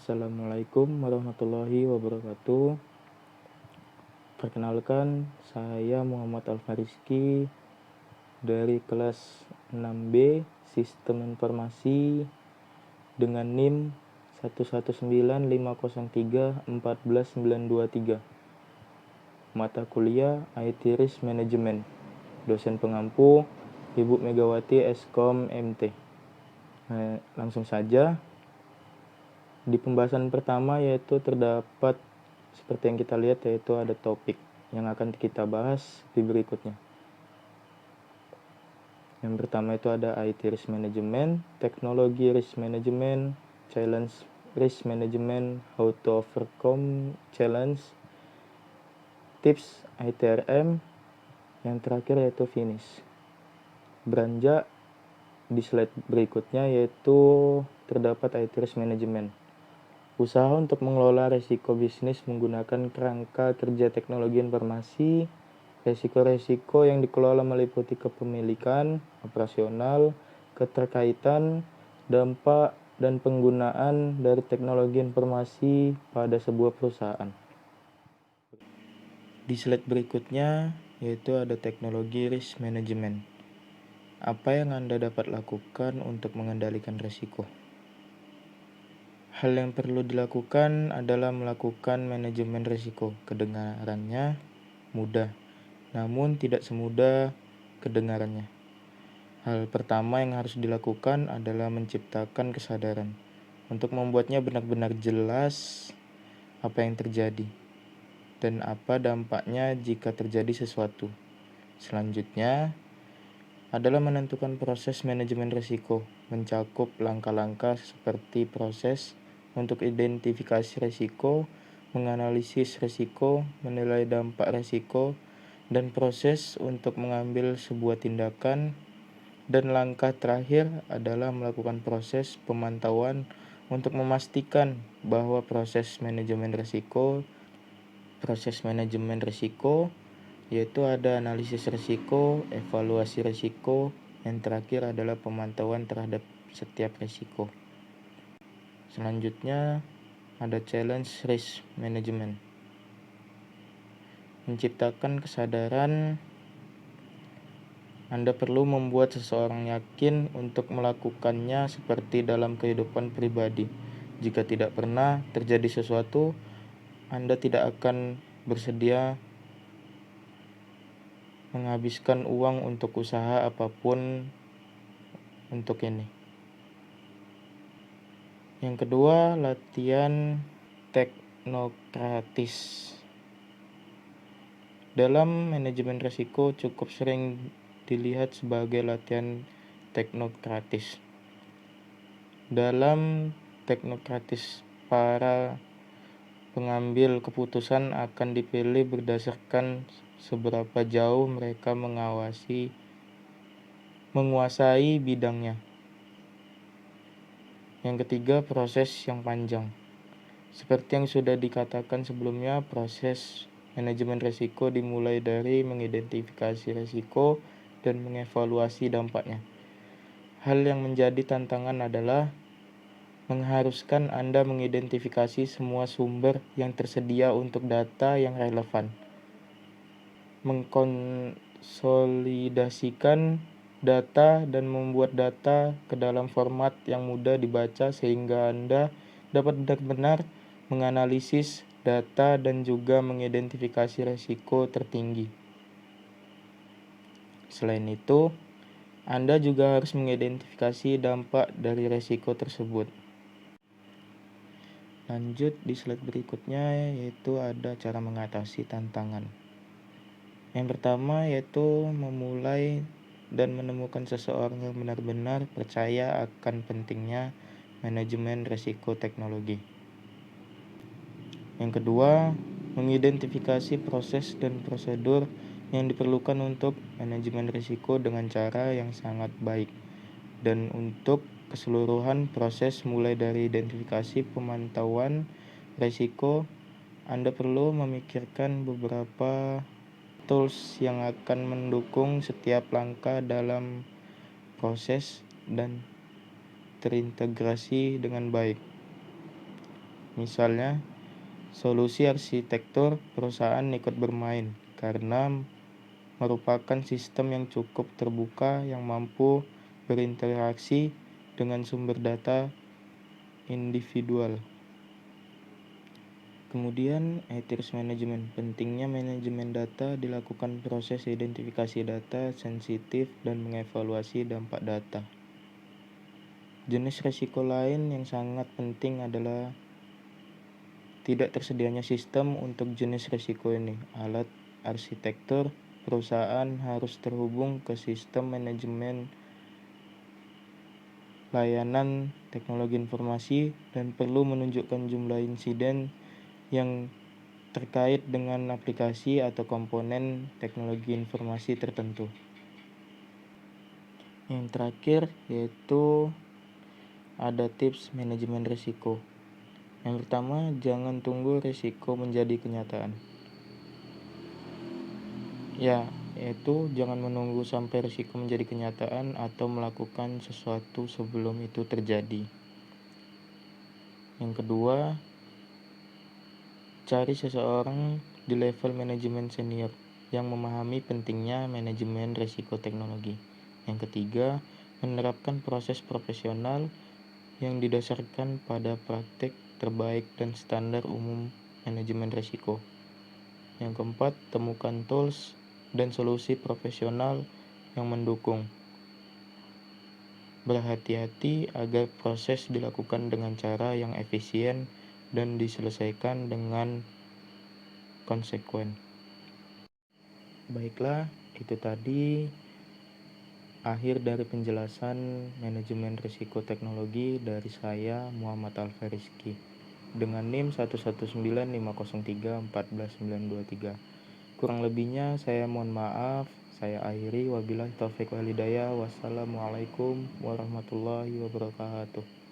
Assalamualaikum warahmatullahi wabarakatuh. Perkenalkan, saya Muhammad Alfariski dari kelas 6B Sistem Informasi dengan NIM 11950314923. Mata kuliah IT Risk Management. Dosen pengampu Ibu Megawati Eskom MT. Langsung saja. Di pembahasan pertama yaitu terdapat seperti yang kita lihat, yaitu ada topik yang akan kita bahas di berikutnya. Yang pertama itu ada IT Risk Management, Teknologi Risk Management, Challenge Risk Management, How to Overcome Challenge, Tips ITRM, yang terakhir yaitu Finish. Beranjak di slide berikutnya yaitu terdapat IT Risk Management. Usaha untuk mengelola resiko bisnis menggunakan kerangka kerja teknologi informasi. Resiko-resiko yang dikelola meliputi kepemilikan, operasional, keterkaitan, dampak, dan penggunaan dari teknologi informasi pada sebuah perusahaan. Di slide berikutnya yaitu ada teknologi risk management. Apa yang Anda dapat lakukan untuk mengendalikan resiko? Hal yang perlu dilakukan adalah melakukan manajemen risiko. Kedengarannya mudah, namun tidak semudah kedengarannya. Hal pertama yang harus dilakukan adalah menciptakan kesadaran untuk membuatnya benar-benar jelas apa yang terjadi dan apa dampaknya jika terjadi sesuatu. Selanjutnya adalah menentukan proses manajemen risiko, mencakup langkah-langkah seperti proses untuk identifikasi risiko, menganalisis risiko, menilai dampak risiko, dan proses untuk mengambil sebuah tindakan. Dan langkah terakhir adalah melakukan proses pemantauan untuk memastikan bahwa proses manajemen risiko yaitu ada analisis risiko, evaluasi risiko, yang terakhir adalah pemantauan terhadap setiap risiko. Selanjutnya ada challenge risk management. Menciptakan kesadaran, Anda perlu membuat seseorang yakin untuk melakukannya seperti dalam kehidupan pribadi. Jika tidak pernah terjadi sesuatu, Anda tidak akan bersedia menghabiskan uang untuk usaha apapun untuk ini. Yang kedua, latihan teknokratis. Dalam manajemen risiko cukup sering dilihat sebagai latihan teknokratis. Dalam teknokratis, para pengambil keputusan akan dipilih berdasarkan seberapa jauh mereka menguasai bidangnya. Yang ketiga, proses yang panjang. Seperti yang sudah dikatakan sebelumnya, proses manajemen risiko dimulai dari mengidentifikasi risiko dan mengevaluasi dampaknya. Hal yang menjadi tantangan adalah mengharuskan Anda mengidentifikasi semua sumber yang tersedia untuk data yang relevan, mengkonsolidasikan data dan membuat data ke dalam format yang mudah dibaca sehingga Anda dapat benar-benar menganalisis data dan juga mengidentifikasi risiko tertinggi. Selain itu, Anda juga harus mengidentifikasi dampak dari risiko tersebut. Lanjut di slide berikutnya yaitu ada cara mengatasi tantangan. Yang pertama yaitu memulai dan menemukan seseorang yang benar-benar percaya akan pentingnya manajemen risiko teknologi. Yang kedua, mengidentifikasi proses dan prosedur yang diperlukan untuk manajemen risiko dengan cara yang sangat baik. Dan untuk keseluruhan proses mulai dari identifikasi pemantauan risiko, Anda perlu memikirkan beberapa tools yang akan mendukung setiap langkah dalam proses dan terintegrasi dengan baik. Misalnya, solusi arsitektur perusahaan ikut bermain karena merupakan sistem yang cukup terbuka yang mampu berinteraksi dengan sumber data individual. Kemudian, ethics management. Pentingnya manajemen data dilakukan proses identifikasi data sensitif dan mengevaluasi dampak data. Jenis risiko lain yang sangat penting adalah tidak tersedianya sistem untuk jenis risiko ini. Alat arsitektur perusahaan harus terhubung ke sistem manajemen layanan teknologi informasi dan perlu menunjukkan jumlah insiden yang terkait dengan aplikasi atau komponen teknologi informasi tertentu. Yang terakhir yaitu ada tips manajemen risiko. Yang pertama, jangan tunggu risiko menjadi kenyataan. Yaitu jangan menunggu sampai risiko menjadi kenyataan atau melakukan sesuatu sebelum itu terjadi. Yang kedua, cari seseorang di level manajemen senior yang memahami pentingnya manajemen risiko teknologi. Yang ketiga, menerapkan proses profesional yang didasarkan pada praktik terbaik dan standar umum manajemen risiko. Yang keempat, temukan tools dan solusi profesional yang mendukung. Berhati-hati agar proses dilakukan dengan cara yang efisien dan diselesaikan dengan konsekuen. Baiklah, itu tadi akhir dari penjelasan manajemen risiko teknologi dari saya Muhammad Alfariski dengan NIM 11950341923. Kurang lebihnya saya mohon maaf. Saya akhiri, wabillahi taufik wal hidayah. Wassalamualaikum warahmatullahi wabarakatuh.